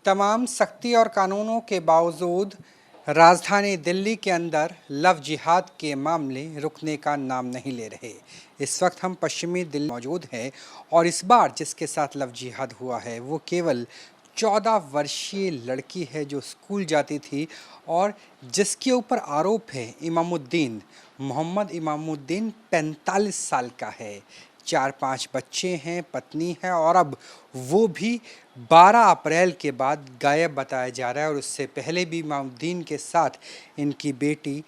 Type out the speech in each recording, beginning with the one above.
तमाम सख्ती और कानूनों के बावजूद राजधानी दिल्ली के अंदर लव जिहाद के मामले रुकने का नाम नहीं ले रहे। इस वक्त हम पश्चिमी दिल्ली मौजूद हैं और इस बार जिसके साथ लव जिहाद हुआ है वो केवल 14 वर्षीय लड़की है जो स्कूल जाती थी और जिसके ऊपर आरोप है इमामुद्दीन, मोहम्मद इमामुद्दीन 45 साल का है, 4-5 बच्चे हैं, पत्नी है और अब वो भी 12 अप्रैल के बाद गायब बताया जा रहा है। और उससे पहले भी इमामुद्दीन के साथ इनकी बेटी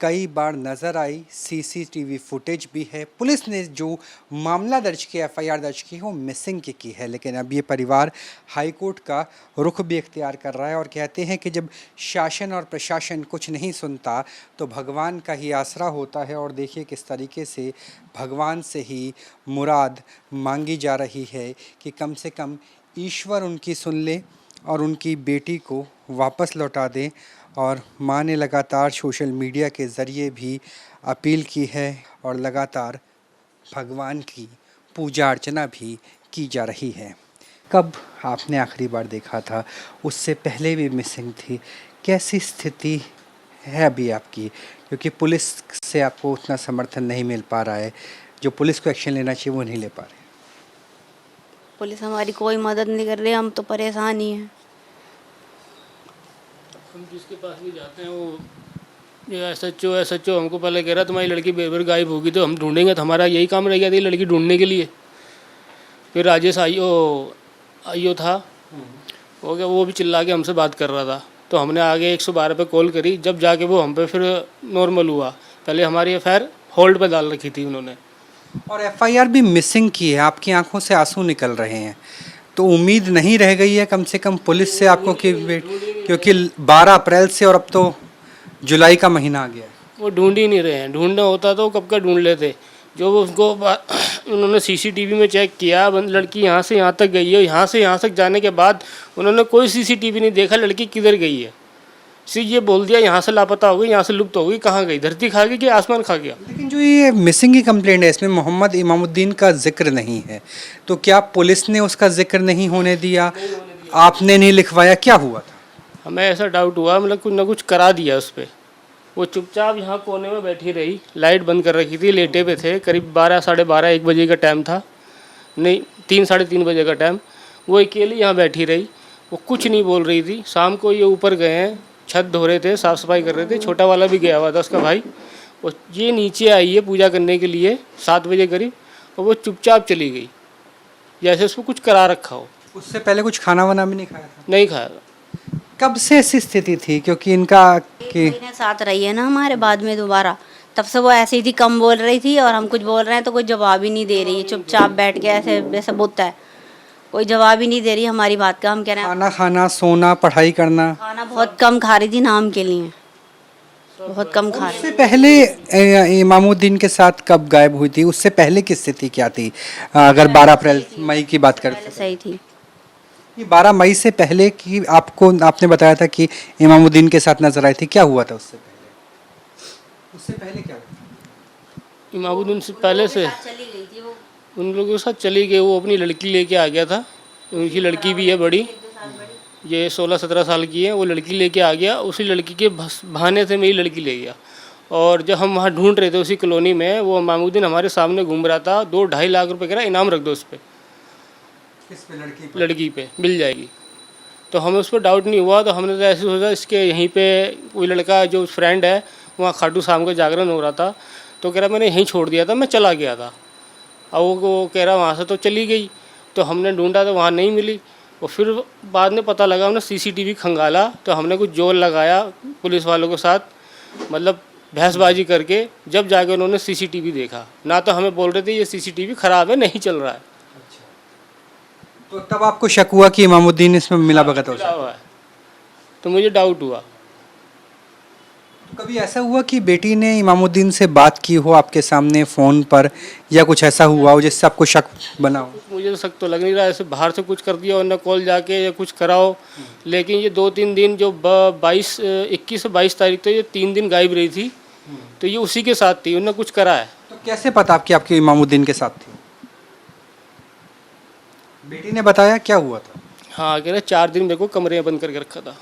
कई बार नज़र आई, सीसीटीवी फुटेज भी है। पुलिस ने जो मामला दर्ज किया, एफआईआर दर्ज की वो मिसिंग की है, लेकिन अब ये परिवार हाई कोर्ट का रुख भी इख्तियार कर रहा है और कहते हैं कि जब शासन और प्रशासन कुछ नहीं सुनता तो भगवान का ही आसरा होता है। और देखिए किस तरीके से भगवान से ही मुराद मांगी जा रही है कि कम से कम ईश्वर उनकी सुन ले और उनकी बेटी को वापस लौटा दें। और माँ ने लगातार सोशल मीडिया के ज़रिए भी अपील की है और लगातार भगवान की पूजा अर्चना भी की जा रही है। कब आपने आखिरी बार देखा था? उससे पहले भी मिसिंग थी। कैसी स्थिति है अभी आपकी? क्योंकि पुलिस से आपको उतना समर्थन नहीं मिल पा रहा है, जो पुलिस को एक्शन लेना चाहिए वो नहीं ले पा रहे। पुलिस हमारी कोई मदद नहीं कर रही, हम तो परेशान ही हैं। हम जिसके पास भी जाते हैं वो ये एसएचओ हमको पहले कह रहा तुम्हारी लड़की बेर गायब होगी तो हम ढूंढेंगे, तो हमारा यही काम रह गया था लड़की ढूंढने के लिए। फिर राजेश आईओ था वो क्या, वो भी चिल्ला के हमसे बात कर रहा था, तो हमने आगे 112 पे कॉल करी, जब जाके वो हम पे फिर नॉर्मल हुआ। पहले हमारी एफआईआर होल्ड पे डाल रखी थी उन्होंने। और एफआईआर भी मिसिंग की है, आपकी आंखों से आंसू निकल रहे हैं, तो उम्मीद नहीं रह गई है कम से कम पुलिस से आपको कि क्योंकि 12 अप्रैल से और अब तो जुलाई का महीना आ गया है। वो ढूंढ ही नहीं रहे हैं, ढूंढना होता तो कब का ढूंढ लेते। जो वो उसको उन्होंने सीसीटीवी में चेक किया, लड़की यहाँ से यहाँ तक गई है, यहाँ से यहाँ तक जाने के बाद उन्होंने कोई सीसीटीवी नहीं देखा लड़की किधर गई है। सिर्फ ये बोल दिया यहाँ से लापता हो गई, यहाँ से लुप्त हो गई। कहाँ गई? धरती खा गई कि आसमान खा गया? लेकिन जो ये मिसिंग की कंप्लेंट है इसमें मोहम्मद इमामुद्दीन का जिक्र नहीं है, तो क्या पुलिस ने उसका जिक्र नहीं होने दिया? आपने नहीं लिखवाया? क्या हुआ था? हमें ऐसा डाउट हुआ, मतलब कुछ ना कुछ करा दिया उस पर। वो चुपचाप यहाँ कोने में बैठी रही, लाइट बंद कर रखी थी, लेटे पे थे। करीब 12, साढ़े 12, 1 बजे का टाइम था, नहीं 3, साढ़े 3 बजे का टाइम। वो अकेली यहाँ बैठी रही, वो कुछ नहीं बोल रही थी। शाम को ये ऊपर गए हैं, छत धो रहे थे, साफ़ सफाई कर रहे थे, छोटा वाला भी गया हुआ था उसका भाई। और ये नीचे आई है पूजा करने के लिए 7 बजे करीब, और वो चुपचाप चली गई जैसे उसको कुछ करा रखा हो। उससे पहले कुछ खाना वाना भी नहीं खाया था? नहीं खाया। कब से ऐसी स्थिति थी? क्योंकि इनका कि साथ रही है ना हमारे बाद में दोबारा, तब से वो ऐसी थी, कम बोल रही थी और हम कुछ बोल रहे हैं तो कोई जवाब ही नहीं दे रही है। चुपचाप बैठ के ऐसे जैसे बोलता है, कोई जवाब ही नहीं दे रही हमारी बात का। हम कह रहे हैं खाना खाना, सोना, पढ़ाई करना। खाना बहुत कम खा रही थी, नाम के लिए बहुत कम खा रही। उससे पहले इमामुद्दीन के साथ कब गायब हुई थी? उससे पहले की स्थिति क्या थी? अगर 12 अप्रैल मई की बात करें, सही थी। ये 12 मई से पहले की आपने बताया था कि इमामुद्दीन के साथ नजर आई थी, क्या हुआ था उससे पहले? उससे पहले क्या हुआ? इमामुद्दीन से पहले से चली गई थी वो, उन लोगों के साथ चली गई। वो अपनी लड़की लेके आ गया था, उनकी लड़की भी है बड़ी, ये 16-17 साल की है। वो लड़की लेके आ गया, उसी लड़की के बहाने से मेरी लड़की ले गया। और जब हम वहाँ ढूंढ रहे थे उसी कॉलोनी में, वो इमामुद्दीन हमारे सामने घूम रहा था। 2-2.5 लाख रुपए कह रहा इनाम रख दो उस पर, लड़की पे मिल जाएगी। तो हमें उस पर डाउट नहीं हुआ, तो हमने तो ऐसे सोचा इसके यहीं पे कोई लड़का जो फ्रेंड है वहाँ खाटू शाम को जागरण हो रहा था, तो कह रहा मैंने यहीं छोड़ दिया था, मैं चला गया था। और वो कह रहा वहाँ से तो चली गई। तो हमने ढूंढा तो वहाँ नहीं मिली। और फिर बाद में पता लगा, हमने सीसीटीवी खंगाला, तो हमने कुछ जोर लगाया पुलिस वालों के साथ, मतलब बहसबाजी करके, जब जाके उन्होंने सीसीटीवी देखा ना, तो हमें बोल रहे थे ये सीसीटीवी ख़राब है, नहीं चल रहा है। तो तब आपको शक हुआ कि इमामुद्दीन इसमें मिला भगत हो हुआ है, तो मुझे डाउट हुआ। तो कभी ऐसा हुआ कि बेटी ने इमामुद्दीन से बात की हो आपके सामने फ़ोन पर, या कुछ ऐसा हुआ हो जिससे आपको शक बना हो? मुझे तो शक तो लग नहीं रहा, ऐसे बाहर से कुछ कर दिया और न कॉल जाके या कुछ कराओ। लेकिन ये 2-3 दिन जो 21 से 22 तारीख तक ये 3 दिन गायब रही थी, तो ये उसी के साथ थी, उन्होंने कुछ करा है। तो कैसे पता आपकी इमामुद्दीन के साथ थी? बेटी ने बताया क्या हुआ था? हाँ कह रहे 4 दिन मेरे को कमरे में बंद करके रखा था।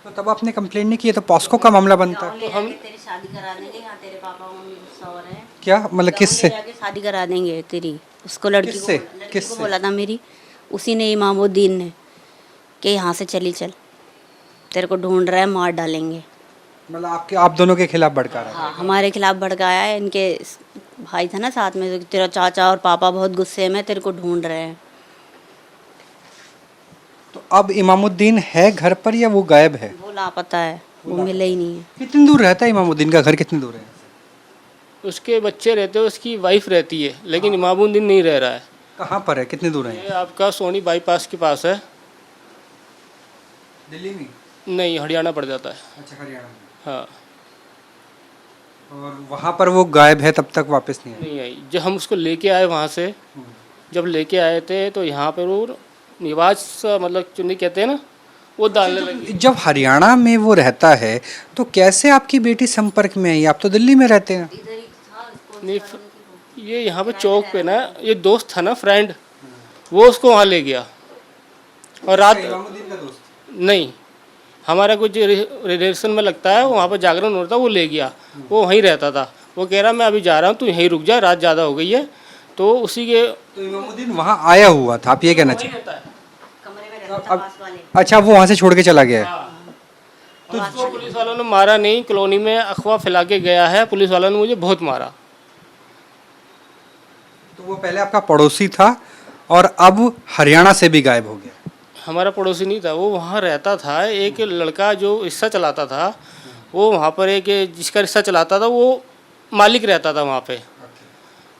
तो तब आपने कंप्लेंट नहीं की है तो पॉस्को का मामला बनता है। हम तेरी शादी करा देंगे, यहाँ तेरे पापा मम्मी गुस्सा हो रहे हैं, क्या मतलब किससे? गाँव ले जाके शादी करा देंगे तेरी। उसको लड़की को किससे? लड़की को किससे? बोला था मेरी, उसी ने, इमामुद्दीन ने, कि यहाँ से चली चल, तेरे को ढूंढ रहा है, मार डालेंगे। मतलब आप दोनों के खिलाफ भड़का रहा है। हाँ, हमारे खिलाफ भड़काया है। इनके भाई था ना साथ में, तो तेरा चाचा और पापा बहुत गुस्से में, तेरे को ढूंढ रहे हैं। तो अब इमामुद्दीन है घर पर या वो गायब है? वो लापता है, वो मिला ही नहीं है। कितनी दूर रहता है इमामुद्दीन का घर, कितनी दूर है? उसके बच्चे रहते हैं, उसकी वाइफ रहती है, लेकिन इमामुद्दीन नहीं रह रहा है। कहाँ पर है, कितनी दूर है? ये आपका सोनी बाईपास के पास है। दिल्ली में? नहीं, हरियाणा पड़ जाता है। अच्छा, हरियाणा में। हाँ, और वहाँ पर वो गायब है, तब तक वापस नहीं आई? नहीं आई। जब हम उसको लेके आए वहाँ से, जब लेके आए थे तो यहाँ पर वो निवास, मतलब चुन्नी कहते हैं ना, वो डालने लगी। जब हरियाणा में वो रहता है तो कैसे आपकी बेटी संपर्क में आई? आप तो दिल्ली में रहते हैं। नहीं, ये यहाँ पे चौक पे ना, ये दोस्त था ना, फ्रेंड, वो उसको वहाँ ले गया। और रात इमामुद्दीन का दोस्त? नहीं, हमारा कुछ रिलेशन में लगता है, वहाँ पर जागरण होता, वो ले गया। वो वहीं रहता था। वो कह रहा मैं अभी जा रहा हूँ, तू यहीं रुक जा, रात ज़्यादा हो गई है। तो उसी के तो इमामुद्दीन वहाँ आया हुआ था, आप ये कहना चाहिए? रहता है। कमरे में रहता था पास वाले। अच्छा, वो वहाँ से छोड़ के चला गया है। तो उसको पुलिस वालों ने मारा नहीं, कॉलोनी में अफवाह फैला के गया है। पुलिस वालों ने मुझे बहुत मारा। तो वो पहले आपका पड़ोसी था और अब हरियाणा से भी गायब हो गया। हमारा पड़ोसी नहीं था, वो वहाँ रहता था। एक लड़का जो रिक्शा चलाता था, वो वहाँ पर एक जिसका रिक्शा चलाता था, वो मालिक रहता था वहाँ पे।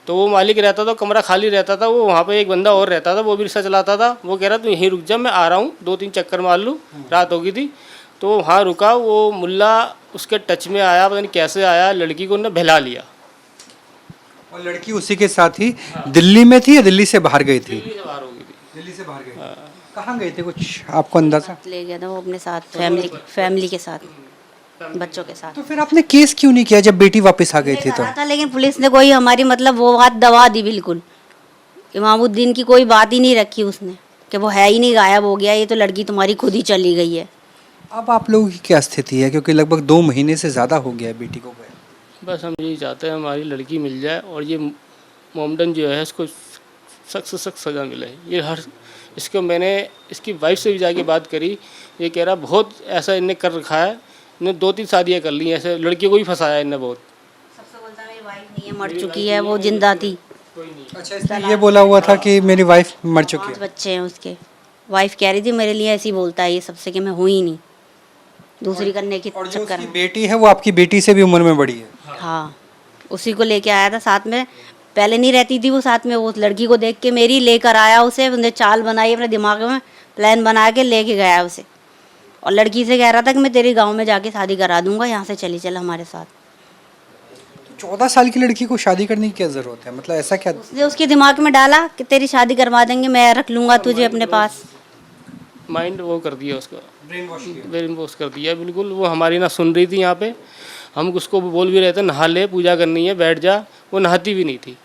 तो वो मालिक रहता था, कमरा खाली रहता था। वो वहाँ पे एक बंदा और रहता था, वो भी रिक्शा चलाता था। वो कह रहा तू यहीं रुक जा, मैं आ रहा हूँ, 2-3 चक्कर मार लूँ। रात हो गई थी, तो वहाँ रुका। वो मुल्ला उसके टच में आया, पता नहीं कैसे आया, लड़की को उन्होंने बहला लिया। और लड़की उसी के साथ ही दिल्ली में थी या दिल्ली से बाहर गई थी? दिल्ली से बाहर हो गई थी। दिल्ली से बाहर गई। कहाँ गए थे, कुछ आपको अंदाजा? ले गया था वो अपने साथ, फैमिली के साथ, बच्चों के साथ। तो फिर आपने केस क्यों नहीं किया जब बेटी वापस आ गई थी? तो करा था, लेकिन पुलिस ने कोई हमारी, मतलब वो बात दबा दी बिल्कुल। इमामुद्दीन की कोई बात ही नहीं रखी उसने, कि वो है ही नहीं, गायब हो गया, ये तो लड़की तुम्हारी खुद ही चली गई है। अब आप लोगों की क्या स्थिति है, क्योंकि लगभग 2 महीने से ज़्यादा हो गया है बेटी को गए? बस हम यही चाहते हैं हमारी लड़की मिल जाए, और ये मोमडन जो है इसको सख्त से सख्त सज़ा मिले। ये हर इसको मैंने इसकी वाइफ से भी जाके बात करी। ये कह रहा बहुत ऐसा इनने कर रखा है, इन्होंने 2-3 शादियाँ कर ली हैं, ऐसे लड़की को भी फंसाया इनने बहुत। सबसे बोलता मेरी वाइफ नहीं है, मर चुकी है, वो जिंदा थी। अच्छा, इसलिए ये बोला हुआ था कि मेरी वाइफ मर चुकी 5 है। बच्चे हैं उसके। वाइफ कह रही थी मेरे लिए, ऐसी बोलता है ये सबसे, कि मैं हुई नहीं, दूसरी करने के और जो चक्कर उसकी में। बेटी है वो आपकी बेटी से भी उम्र में बड़ी है। हाँ, उसी को लेके आया था साथ में। पहले नहीं रहती थी वो साथ में, वो लड़की को देख के मेरी लेकर आया उसे, उन्हें चाल बनाई अपने दिमाग में, प्लान बना के लेके गया उसे। और लड़की से कह रहा था कि मैं तेरे गांव में जाके शादी करा दूंगा, यहाँ से चली चल हमारे साथ। 14 साल की लड़की को शादी करने की क्या ज़रूरत है? मतलब ऐसा क्या? उसने उसके दिमाग में डाला कि तेरी शादी करवा देंगे, मैं रख लूंगा तुझे अपने पास। माइंड वो कर दिया उसका, ब्रेन वॉश किया। ब्रेन वॉश कर दिया बिल्कुल। वो हमारी ना सुन रही थी यहाँ पे। हम उसको बोल भी रहे थे नहा ले, पूजा करनी है, बैठ जा। वो नहाती भी नहीं थी।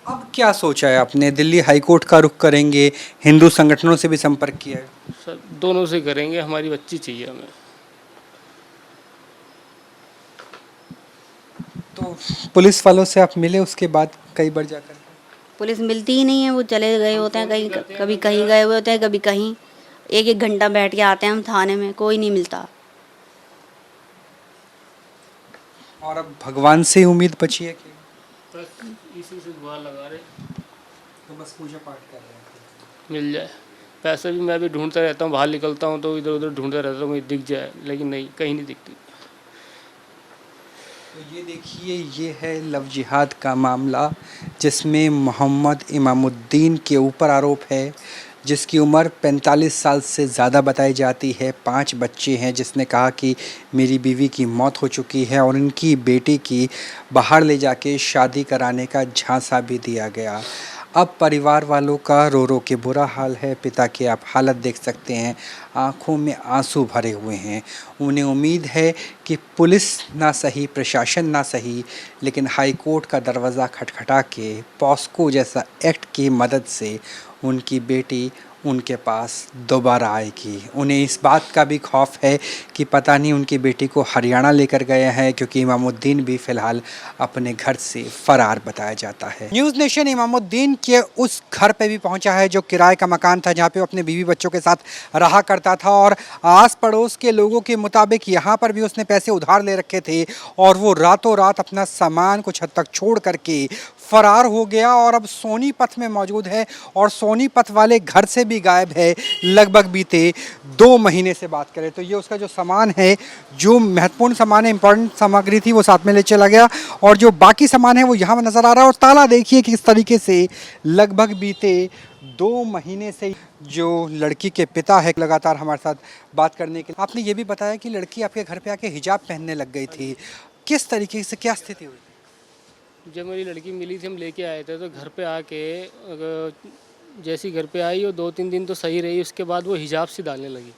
अब क्या सोचा है आपने? दिल्ली हाई कोर्ट का रुख करेंगे? हिंदू संगठनों से भी संपर्क किया है? सर दोनों से करेंगे, हमारी बच्ची चाहिए हमें। तो पुलिस वालों से आप मिले उसके बाद कई बार जाकर? पुलिस मिलती ही नहीं है, वो चले गए होते हैं कहीं, कभी कहीं गए हुए होते हैं, कभी कहीं। 1-1 घंटा बैठ के आते हैं हम थाने में, कोई नहीं मिलता। और अब भगवान से उम्मीद बची है कि इसी से दुआ लगा रहे तो बस पूजा पाठ कर रहे हैं? मिल जाए। पैसे भी मैं भी ढूंढता रहता हूँ, बाहर निकलता हूँ तो इधर उधर ढूंढता रहता हूँ, कहीं दिख जाए, लेकिन नहीं, कहीं नहीं दिखती। तो ये देखिए, ये है लव जिहाद का मामला, जिसमें मोहम्मद इमामुद्दीन के ऊपर आरोप है, जिसकी उम्र 45 साल से ज़्यादा बताई जाती है। 5 बच्चे हैं, जिसने कहा कि मेरी बीवी की मौत हो चुकी है और इनकी बेटी की बाहर ले जाके शादी कराने का झांसा भी दिया गया। अब परिवार वालों का रो रो के बुरा हाल है। पिता की आप हालत देख सकते हैं, आंखों में आंसू भरे हुए हैं। उन्हें उम्मीद है कि पुलिस ना सही, प्रशासन ना सही, लेकिन हाई कोर्ट का दरवाज़ा खटखटा के पॉस्को जैसा एक्ट की मदद से उनकी बेटी उनके पास दोबारा आएगी। उन्हें इस बात का भी खौफ है कि पता नहीं उनकी बेटी को हरियाणा लेकर गए हैं, क्योंकि इमामुद्दीन भी फ़िलहाल अपने घर से फ़रार बताया जाता है। न्यूज़ नेशन इमामुद्दीन के उस घर पे भी पहुंचा है जो किराए का मकान था, जहां पे वो अपने बीवी बच्चों के साथ रहा करता था, और आस पड़ोस के लोगों के मुताबिक यहाँ पर भी उसने पैसे उधार ले रखे थे और वो रातों रात अपना सामान कुछ हद तक छोड़ करके फरार हो गया और अब सोनीपत में मौजूद है, और सोनीपत वाले घर से भी गायब है लगभग बीते 2 महीने से। बात करें तो ये उसका जो सामान है, जो महत्वपूर्ण सामान है, इंपॉर्टेंट सामग्री थी, वो साथ में ले चला गया, और जो बाकी सामान है वो यहाँ नज़र आ रहा है। और ताला देखिए कि किस तरीके से लगभग बीते 2 महीने से जो लड़की के पिता है लगातार हमारे साथ बात करने के लिए। आपने ये भी बताया कि लड़की आपके घर पे आके हिजाब पहनने लग गई थी, किस तरीके से, क्या स्थिति हुई? जब मेरी लड़की मिली थी हम लेके आए थे, तो घर पे आके जैसी घर पे आई वो 2-3 दिन तो सही रही, उसके बाद वो हिजाब सी डालने लगी।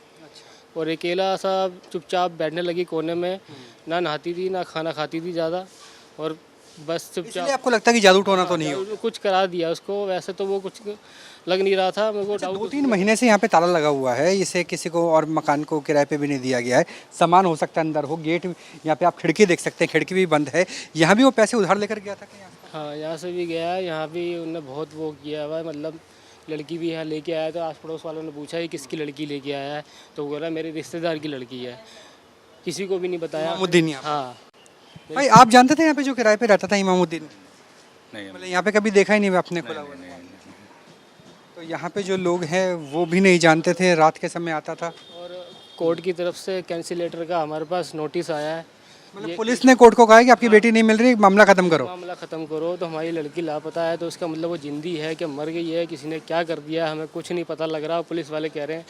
और अकेला सा चुपचाप बैठने लगी कोने में, ना नहाती थी ना खाना खाती थी ज़्यादा, और बस इसलिए चुपचाप। आपको लगता है कि जादू टोना तो नहीं हो? कुछ करा दिया उसको, वैसे तो वो कुछ लग नहीं रहा था मेरे को। डाउट 2-3 महीने से यहाँ पे ताला लगा हुआ है, इसे किसी को और मकान को किराए पे भी नहीं दिया गया है। सामान हो सकता है अंदर हो, गेट यहाँ पे आप खिड़की देख सकते हैं, खिड़की भी बंद है। यहाँ भी वो पैसे उधार लेकर गया था क्या यहाँ से? हाँ, यहाँ से भी गया है, यहाँ भी उन्होंने बहुत वो किया हुआ है, मतलब लड़की भी यहाँ लेके आया। तो आस पड़ोस वालों ने पूछा ये किसकी लड़की लेके आया है, तो वो बोला मेरे रिश्तेदार की लड़की है, किसी को भी नहीं बताया। इमामुद्दीन यहाँ पे। हाँ, भाई आप जानते थे यहाँ पे जो किराए पे रहता था इमामुद्दीन? नहीं, मतलब यहाँ पे कभी देखा ही नहीं आपने खुला हुआ? तो यहाँ पे जो लोग हैं वो भी नहीं जानते थे, रात के समय आता था। और कोर्ट की तरफ से कैंसिलेटर का हमारे पास नोटिस आया है, मतलब पुलिस ने कोर्ट को कहा है कि आपकी बेटी नहीं मिल रही, मामला खत्म करो। मामला ख़त्म करो। तो हमारी लड़की लापता है, तो उसका मतलब वो जिंदी है कि मर गई है, किसी ने क्या कर दिया हमें कुछ नहीं पता लग रहा। पुलिस वाले कह रहे हैं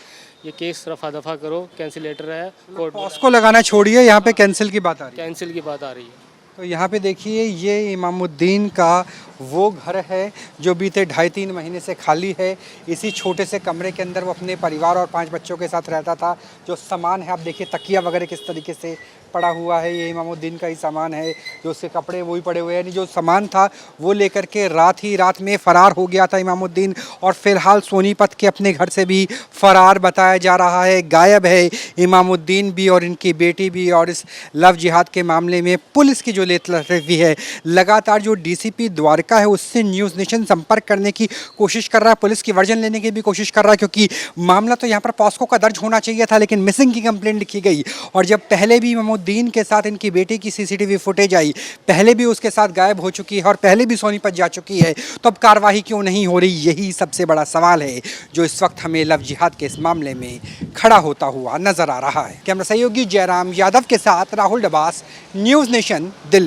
ये केस रफा दफा करो, कैंसिलेटर है कोर्ट में, उसको लगाना छोड़िए, यहाँ पे कैंसिल की बात आ रही है। कैंसिल की बात आ रही है। तो यहाँ पे देखिए ये इमामुद्दीन का वो घर है जो बीते 2.5-3 महीने से खाली है। इसी छोटे से कमरे के अंदर वो अपने परिवार और 5 बच्चों के साथ रहता था। जो सामान है आप देखिए, तकिया वगैरह किस तरीके से पड़ा हुआ है, ये इमामुद्दीन का ही सामान है। जो उसके कपड़े वही पड़े हुए हैं, यानी जो सामान था वो लेकर के रात ही रात में फ़रार हो गया था इमामुद्दीन, और फिलहाल सोनीपत के अपने घर से भी फ़रार बताया जा रहा है। गायब है इमामुद्दीन भी और इनकी बेटी भी, और इस लव जिहाद के मामले में पुलिस की जो लेतलफी है, लगातार जो डीसीपी द्वारका है उससे न्यूज़ नेशन संपर्क करने की कोशिश कर रहा है, पुलिस की वर्जन लेने की भी कोशिश कर रहा है, क्योंकि मामला तो यहाँ पर पॉस्को का दर्ज होना चाहिए था, लेकिन मिसिंग की कंप्लेंट लिखी गई। और जब पहले भी इमामुद्दीन के साथ इनकी बेटी की सीसीटीवी फुटेज आई, पहले भी उसके साथ गायब हो चुकी है और पहले भी सोनीपत जा चुकी है, तो अब कार्रवाई क्यों नहीं हो रही? यही सबसे बड़ा सवाल है जो इस वक्त हमें लव जिहाद के इस मामले में खड़ा होता हुआ नजर आ रहा है। कैमरा सहयोगी जयराम यादव के साथ राहुल डबास, न्यूज़ नेशन, दिल्ली।